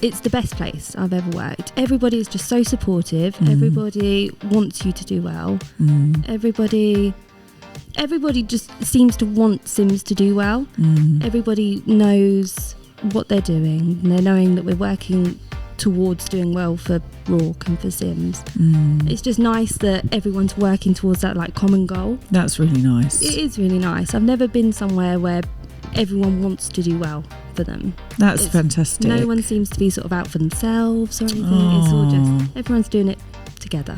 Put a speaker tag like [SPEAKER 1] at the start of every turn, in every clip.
[SPEAKER 1] it's the best place I've ever worked. Everybody is just so supportive. Everybody wants you to do well. Everybody just seems to want Sims to do well. Everybody knows what they're doing. And they're knowing that we're working towards doing well for Rourke and for Sims. It's just nice that everyone's working towards that like common goal.
[SPEAKER 2] That's really nice.
[SPEAKER 1] It is really nice. I've never been somewhere where everyone wants to do well for them.
[SPEAKER 2] That's fantastic.
[SPEAKER 1] No one seems to be sort of out for themselves or anything. It's all just everyone's doing it together.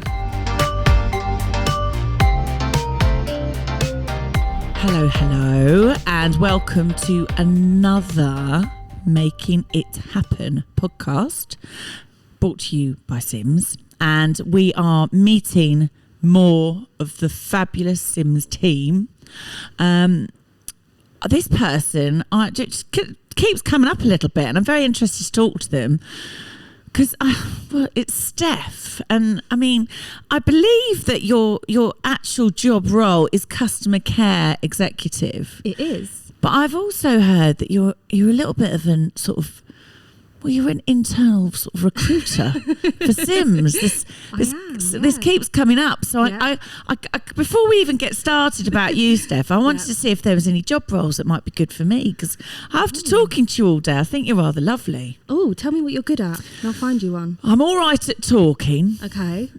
[SPEAKER 2] Hello, and welcome to another Making It Happen podcast, brought to you by Sims. And we are meeting more of the fabulous Sims team. This person just keeps coming up a little bit, and I'm very interested to talk to them because, it's Steph, and I mean, I believe that your actual job role is customer care executive.
[SPEAKER 1] It is,
[SPEAKER 2] but I've also heard that you're a little bit of an sort of. Well, you're an internal sort of recruiter for Sims. This keeps coming up. So I before we even get started about you, Steph, I wanted to see if there was any job roles that might be good for me, because after talking to you all day, I think you're rather lovely.
[SPEAKER 1] Oh, tell me what you're good at and I'll find you one.
[SPEAKER 2] I'm all right at talking.
[SPEAKER 1] Okay.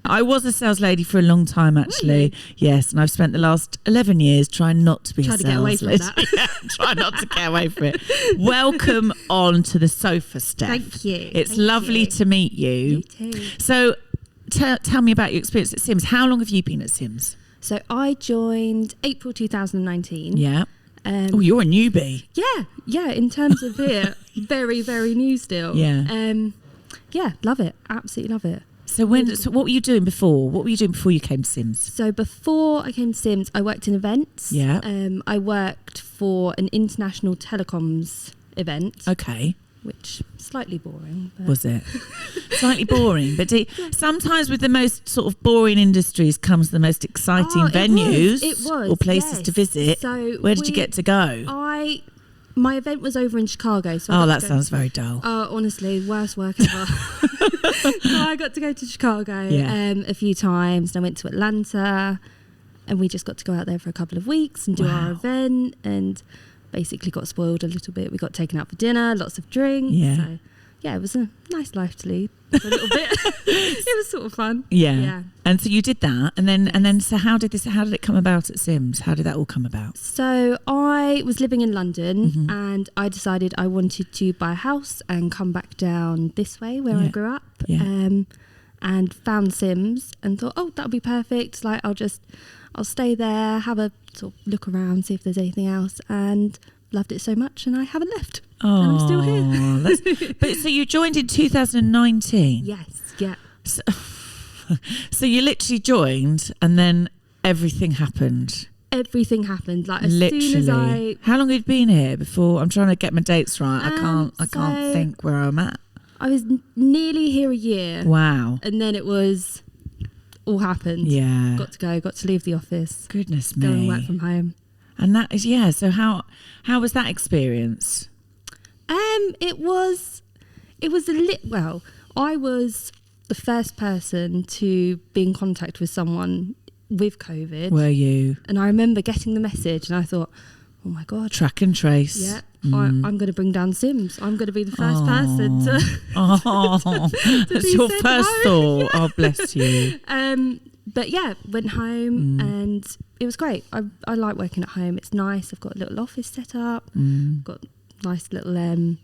[SPEAKER 2] I was a sales lady for a long time, actually. Really? Yes, and I've spent the last 11 years trying not to be a sales lady.
[SPEAKER 1] Try to get away from that.
[SPEAKER 2] Try not to get away from it. Welcome on to the sofa, Steph.
[SPEAKER 1] Thank you.
[SPEAKER 2] It's lovely to meet you.
[SPEAKER 1] You too.
[SPEAKER 2] So tell me about your experience at Sims. How long have you been at Sims?
[SPEAKER 1] So I joined April 2019.
[SPEAKER 2] Yeah. You're a newbie.
[SPEAKER 1] Yeah. In terms of it, very, very new still.
[SPEAKER 2] Yeah.
[SPEAKER 1] Yeah, love it. Absolutely love it.
[SPEAKER 2] So what were you doing before? What were you doing before you came to Sims?
[SPEAKER 1] So before I came to Sims, I worked in events.
[SPEAKER 2] Yeah.
[SPEAKER 1] I worked for an international telecoms event.
[SPEAKER 2] Okay.
[SPEAKER 1] Which slightly boring. But
[SPEAKER 2] was it? Slightly boring, but sometimes with the most sort of boring industries comes the most exciting venues
[SPEAKER 1] it was,
[SPEAKER 2] or places to visit. So where did you get to go?
[SPEAKER 1] My event was over in Chicago. So
[SPEAKER 2] that sounds very dull.
[SPEAKER 1] Honestly, worst work ever. So I got to go to Chicago a few times, and I went to Atlanta, and we just got to go out there for a couple of weeks and do our event, and basically got spoiled a little bit. We got taken out for dinner, lots of drinks.
[SPEAKER 2] Yeah.
[SPEAKER 1] So, it was a nice life to lead for a little bit. It was sort of fun.
[SPEAKER 2] Yeah. And so you did that, and then so how did it come about at Sims? How did that all come about?
[SPEAKER 1] So I was living in London, and I decided I wanted to buy a house and come back down this way where I grew up. Yeah. And found Sims and thought, that'll be perfect. Like I'll stay there, have a sort of look around, see if there's anything else, and loved it so much, and I haven't left. And I'm still here.
[SPEAKER 2] But so you joined in 2019?
[SPEAKER 1] Yes, yeah.
[SPEAKER 2] So you literally joined, and then everything happened.
[SPEAKER 1] Everything happened. Like
[SPEAKER 2] literally.
[SPEAKER 1] As soon as I.
[SPEAKER 2] How long had you been here before? I'm trying to get my dates right. I can't think where I'm at.
[SPEAKER 1] I was nearly here a year.
[SPEAKER 2] Wow.
[SPEAKER 1] And then it was all happened.
[SPEAKER 2] Yeah.
[SPEAKER 1] Got to leave the office.
[SPEAKER 2] Goodness me.
[SPEAKER 1] Go and work from home.
[SPEAKER 2] And that is so how was that experience?
[SPEAKER 1] I was the first person to be in contact with someone with COVID.
[SPEAKER 2] Were you?
[SPEAKER 1] And I remember getting the message, and I thought, oh my God.
[SPEAKER 2] Track and trace.
[SPEAKER 1] Yeah. I'm going to bring down Sims. I'm going to be the first person to
[SPEAKER 2] that's your first thought. Oh, bless you.
[SPEAKER 1] But went home and it was great. I like working at home. It's nice. I've got a little office set up. Got nice little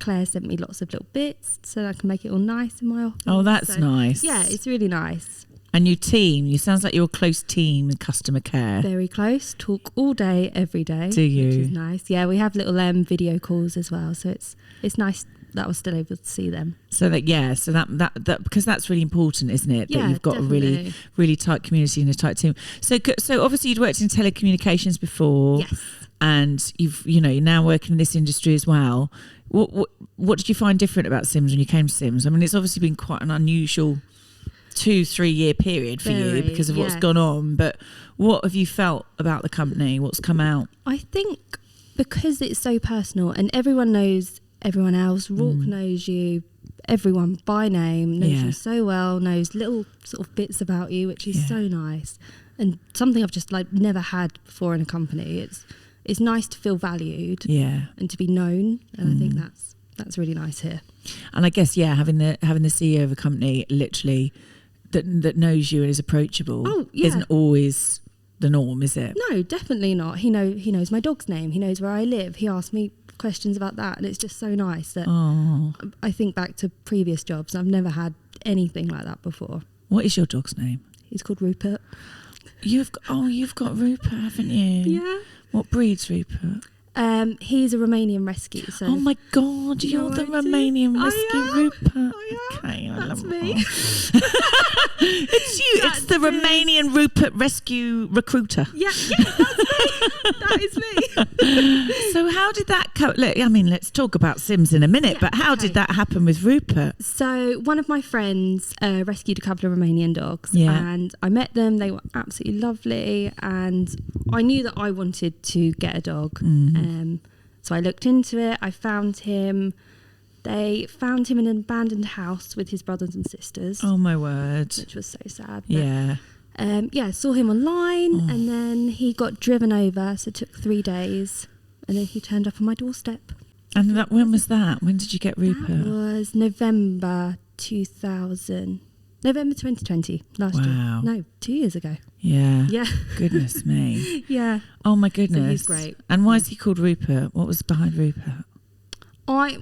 [SPEAKER 1] Claire sent me lots of little bits so I can make it all nice in my office.
[SPEAKER 2] Oh, that's nice.
[SPEAKER 1] Yeah, it's really nice.
[SPEAKER 2] And your team, you sounds like you're a close team in customer care.
[SPEAKER 1] Very close. Talk all day, every day.
[SPEAKER 2] Do you?
[SPEAKER 1] Which is nice. Yeah, we have little video calls as well. So it's nice that I was still able to see them.
[SPEAKER 2] So that because that's really important, isn't it?
[SPEAKER 1] Yeah,
[SPEAKER 2] that you've got
[SPEAKER 1] definitely.
[SPEAKER 2] a really, really tight community and a tight team. So obviously you'd worked in telecommunications before.
[SPEAKER 1] Yes.
[SPEAKER 2] And you're now working in this industry as well. What did you find different about Sims when you came to Sims? I mean, it's obviously been quite an unusual 2-3 year period for you because of what's gone on. But what have you felt about the company? What's come out?
[SPEAKER 1] I think because it's so personal and everyone knows everyone else. Rourke knows you, everyone by name, knows you so well, knows little sort of bits about you, which is so nice. And something I've just like never had before in a company. It's nice to feel valued and to be known. And I think that's really nice here.
[SPEAKER 2] And I guess, having the CEO of a company literally that knows you and is approachable isn't always the norm, is it?
[SPEAKER 1] No, definitely not. He knows my dog's name. He knows where I live. He asked me questions about that, and it's just so nice that I think back to previous jobs. I've never had anything like that before.
[SPEAKER 2] What is your dog's name?
[SPEAKER 1] He's called Rupert.
[SPEAKER 2] You've got Rupert, haven't you?
[SPEAKER 1] Yeah.
[SPEAKER 2] What breed's Rupert?
[SPEAKER 1] He's a Romanian rescue. So
[SPEAKER 2] oh my God, you're the Romanian rescue, Rupert. Okay, I
[SPEAKER 1] that's
[SPEAKER 2] love
[SPEAKER 1] me.
[SPEAKER 2] It's you. It's the Romanian Rupert rescue recruiter.
[SPEAKER 1] Yeah, that's me. That is me.
[SPEAKER 2] So how did that look, I mean, let's talk about Sims in a minute, but how did that happen with Rupert?
[SPEAKER 1] So one of my friends rescued a couple of Romanian dogs, and I met them. They were absolutely lovely, and I knew that I wanted to get a dog. So I looked into it. I found him. They found him in an abandoned house with his brothers and sisters.
[SPEAKER 2] Oh my word!
[SPEAKER 1] Which was so sad.
[SPEAKER 2] But,
[SPEAKER 1] saw him online, and then he got driven over. So it took 3 days, and then he turned up on my doorstep.
[SPEAKER 2] And when was that? When did you get Rupert?
[SPEAKER 1] That was November 2020 last year. No, 2 years ago.
[SPEAKER 2] Yeah. Goodness me.
[SPEAKER 1] Yeah.
[SPEAKER 2] Oh my goodness.
[SPEAKER 1] So he's great.
[SPEAKER 2] And why is he called Rupert? What was behind Rupert?
[SPEAKER 1] I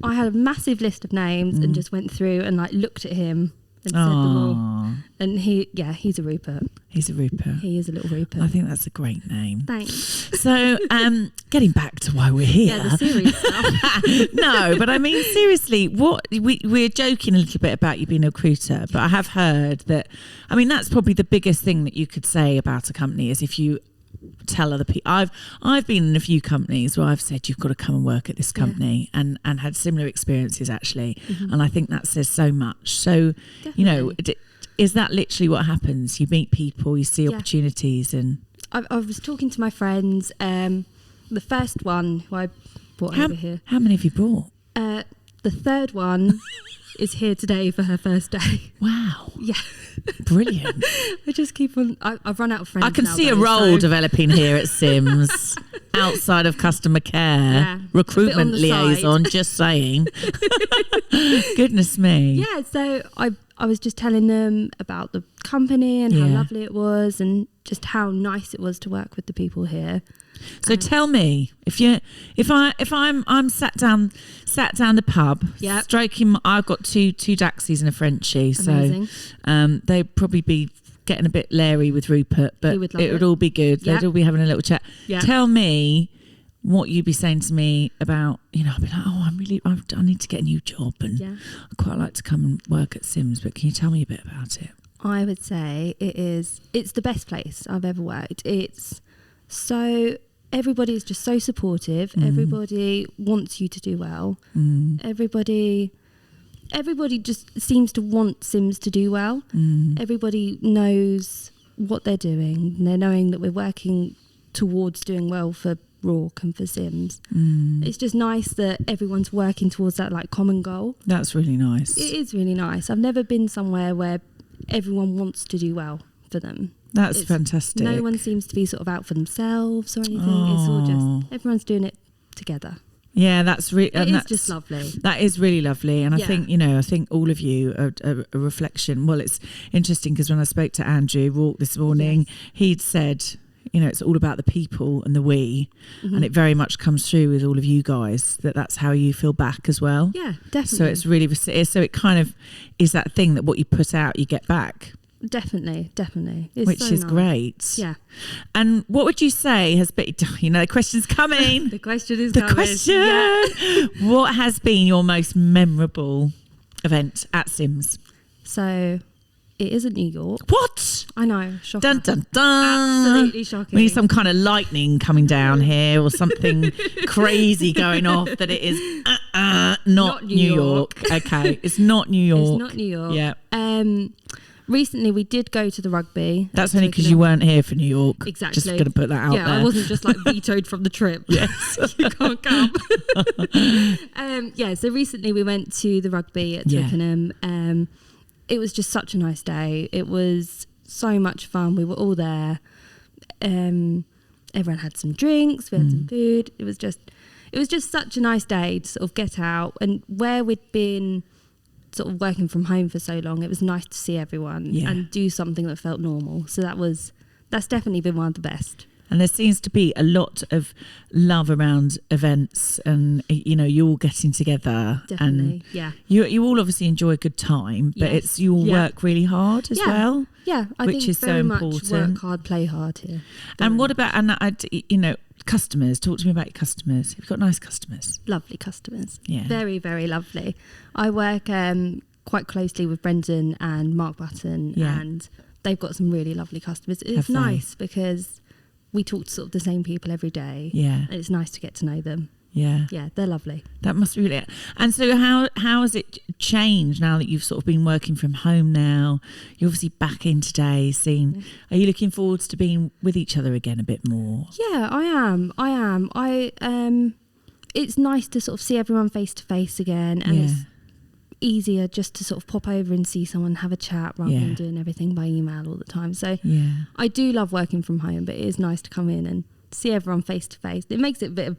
[SPEAKER 1] had a massive list of names and just went through and like looked at him and said them all. And he's a Rupert.
[SPEAKER 2] He's a Rupert.
[SPEAKER 1] He is a little Rupert.
[SPEAKER 2] I think that's a great name.
[SPEAKER 1] Thanks.
[SPEAKER 2] So, getting back to why we're here.
[SPEAKER 1] Yeah, the serious stuff.
[SPEAKER 2] No, but I mean, seriously, we're joking a little bit about you being a recruiter, but I have heard that, I mean, that's probably the biggest thing that you could say about a company is if you tell other people. I've been in a few companies where I've said you've got to come and work at this company and had similar experiences actually, and I think that says so much. So,
[SPEAKER 1] Definitely.
[SPEAKER 2] Is that literally what happens? You meet people, you see opportunities, and
[SPEAKER 1] I was talking to my friends. The first one who I brought over here.
[SPEAKER 2] How many have you brought?
[SPEAKER 1] The third one is here today for her first day.
[SPEAKER 2] Wow.
[SPEAKER 1] Yeah.
[SPEAKER 2] Brilliant.
[SPEAKER 1] I just keep on. I've run out of friends.
[SPEAKER 2] I can see a role developing here at Sims outside of customer care, recruitment liaison, just saying. Goodness me.
[SPEAKER 1] Yeah, so I was just telling them about the company and how lovely it was and just how nice it was to work with the people here.
[SPEAKER 2] So tell me, if I'm sat down the pub, stroking. I've got two Daxies and a Frenchie,
[SPEAKER 1] amazing.
[SPEAKER 2] So they'd probably be getting a bit leery with Rupert, but it would all be good. They'd all be having a little chat. Yeah. Tell me what you'd be saying to me about, I'd be like, I need to get a new job and I'd quite like to come and work at Sims, but can you tell me a bit about it?
[SPEAKER 1] I would say it's the best place I've ever worked. It's so, everybody is just so supportive. Everybody wants you to do well. Everybody just seems to want Sims to do well. Everybody knows what they're doing. They're knowing that we're working towards doing well for Rourke and for Sims. It's just nice that everyone's working towards that like common goal.
[SPEAKER 2] That's really nice.
[SPEAKER 1] It is really nice. I've never been somewhere where everyone wants to do well for them.
[SPEAKER 2] That's fantastic.
[SPEAKER 1] No one seems to be sort of out for themselves or anything. It's all just everyone's doing it together.
[SPEAKER 2] Yeah, that's really.
[SPEAKER 1] It's just lovely.
[SPEAKER 2] That is really lovely, and I think I think all of you are a reflection. Well, it's interesting because when I spoke to Andrew Rourke this morning, he'd said, it's all about the people and the we, and it very much comes through with all of you guys that's how you feel back as well.
[SPEAKER 1] Yeah, definitely.
[SPEAKER 2] So it's really it kind of is that thing that what you put out you get back.
[SPEAKER 1] Definitely. It's
[SPEAKER 2] which
[SPEAKER 1] so
[SPEAKER 2] is
[SPEAKER 1] nice.
[SPEAKER 2] Great.
[SPEAKER 1] Yeah.
[SPEAKER 2] And what would you say has been, the question's coming.
[SPEAKER 1] The question is
[SPEAKER 2] the
[SPEAKER 1] coming.
[SPEAKER 2] Question.
[SPEAKER 1] Yeah.
[SPEAKER 2] What has been your most memorable event at Sims?
[SPEAKER 1] So it isn't New York.
[SPEAKER 2] What?
[SPEAKER 1] I know. Shocking.
[SPEAKER 2] Dun, dun, dun.
[SPEAKER 1] Absolutely shocking.
[SPEAKER 2] We need some kind of lightning coming down here or something crazy going off that it is not New York. Okay. It's not New York.
[SPEAKER 1] It's not New York.
[SPEAKER 2] Yeah.
[SPEAKER 1] recently we did go to the rugby.
[SPEAKER 2] That's only because you weren't here for New York.
[SPEAKER 1] Exactly.
[SPEAKER 2] Just going to put that out there.
[SPEAKER 1] Yeah, I wasn't just like vetoed from the trip.
[SPEAKER 2] Yes.
[SPEAKER 1] You can't come. So recently we went to the rugby at Twickenham. It was just such a nice day. It was so much fun. We were all there. Everyone had some drinks. We had some food. It was just such a nice day to sort of get out. And where we'd been sort of working from home for so long, it was nice to see everyone and do something that felt normal. So that's definitely been one of the best.
[SPEAKER 2] And there seems to be a lot of love around events, and you all getting together.
[SPEAKER 1] Definitely,
[SPEAKER 2] and you all obviously enjoy a good time, but it's you all work really hard as well.
[SPEAKER 1] Yeah, I
[SPEAKER 2] which
[SPEAKER 1] think
[SPEAKER 2] is
[SPEAKER 1] very
[SPEAKER 2] so
[SPEAKER 1] much
[SPEAKER 2] important.
[SPEAKER 1] work hard, play hard here.
[SPEAKER 2] And what about customers? Talk to me about your customers. You've got nice customers.
[SPEAKER 1] Lovely customers.
[SPEAKER 2] Yeah,
[SPEAKER 1] very, very lovely. I work quite closely with Brendan and Mark Button, and they've got some really lovely customers. It's nice because we talk to sort of the same people every day. Yeah. And it's nice to get to know them. Yeah. Yeah, they're lovely.
[SPEAKER 2] That must be really... And so how has it changed now that you've sort of been working from home now? You're obviously back in today, Are you looking forward to being with each other again a bit more?
[SPEAKER 1] Yeah, I am. It's nice to sort of see everyone face to face again, and it's easier just to sort of pop over and see someone, have a chat, rather than doing everything by email all the time. So I do love working from home, but it is nice to come in and see everyone face to face. It makes it a bit of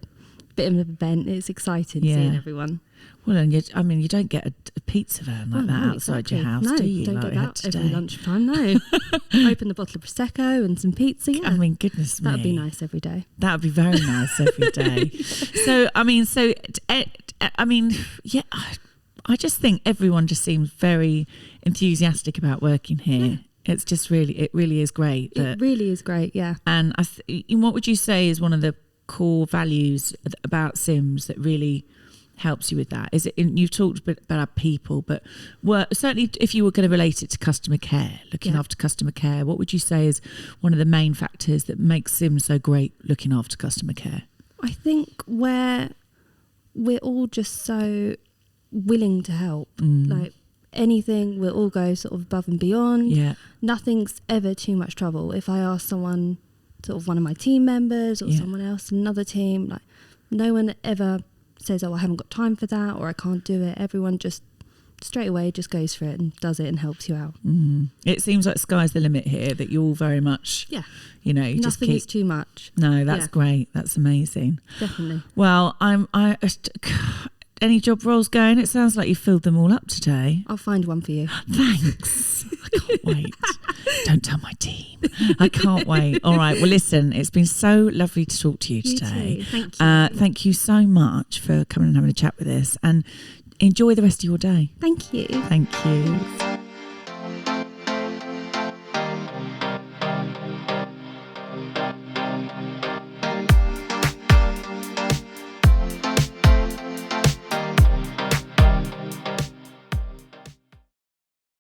[SPEAKER 1] an event. It's exciting seeing everyone.
[SPEAKER 2] Well, and you don't get a pizza van like that outside your house, do you?
[SPEAKER 1] Don't
[SPEAKER 2] like
[SPEAKER 1] get that every lunchtime, no. Open a bottle of Prosecco and some pizza,
[SPEAKER 2] I mean, goodness me.
[SPEAKER 1] That would be nice every day.
[SPEAKER 2] That would be very nice every day. I just think everyone just seems very enthusiastic about working here. Yeah. It's just it really is great.
[SPEAKER 1] It really is great, yeah.
[SPEAKER 2] And what would you say is one of the core values about Sims that really helps you with that? Is it? You've talked a bit about people, but certainly if you were going to relate it to customer care, looking after customer care, what would you say is one of the main factors that makes Sims so great looking after customer care?
[SPEAKER 1] I think where we're all just so willing to help, like anything, we'll all go sort of above and beyond. Nothing's ever too much trouble. If I ask someone, sort of one of my team members or someone else in another team, like no one ever says, I haven't got time for that, or I can't do it. Everyone just straight away just goes for it and does it and helps you out.
[SPEAKER 2] It seems like sky's the limit here, that you're all very much
[SPEAKER 1] nothing is too much.
[SPEAKER 2] No, that's great. That's amazing.
[SPEAKER 1] Definitely.
[SPEAKER 2] Well, any job roles going? It sounds like you filled them all up today.
[SPEAKER 1] I'll find one for you.
[SPEAKER 2] Thanks. I can't wait. Don't tell my team. I can't wait. All right. Well, listen, it's been so lovely to talk to you today.
[SPEAKER 1] You too. Thank you.
[SPEAKER 2] Thank you so much for coming and having a chat with us, and enjoy the rest of your day.
[SPEAKER 1] Thank you.
[SPEAKER 2] Thank you.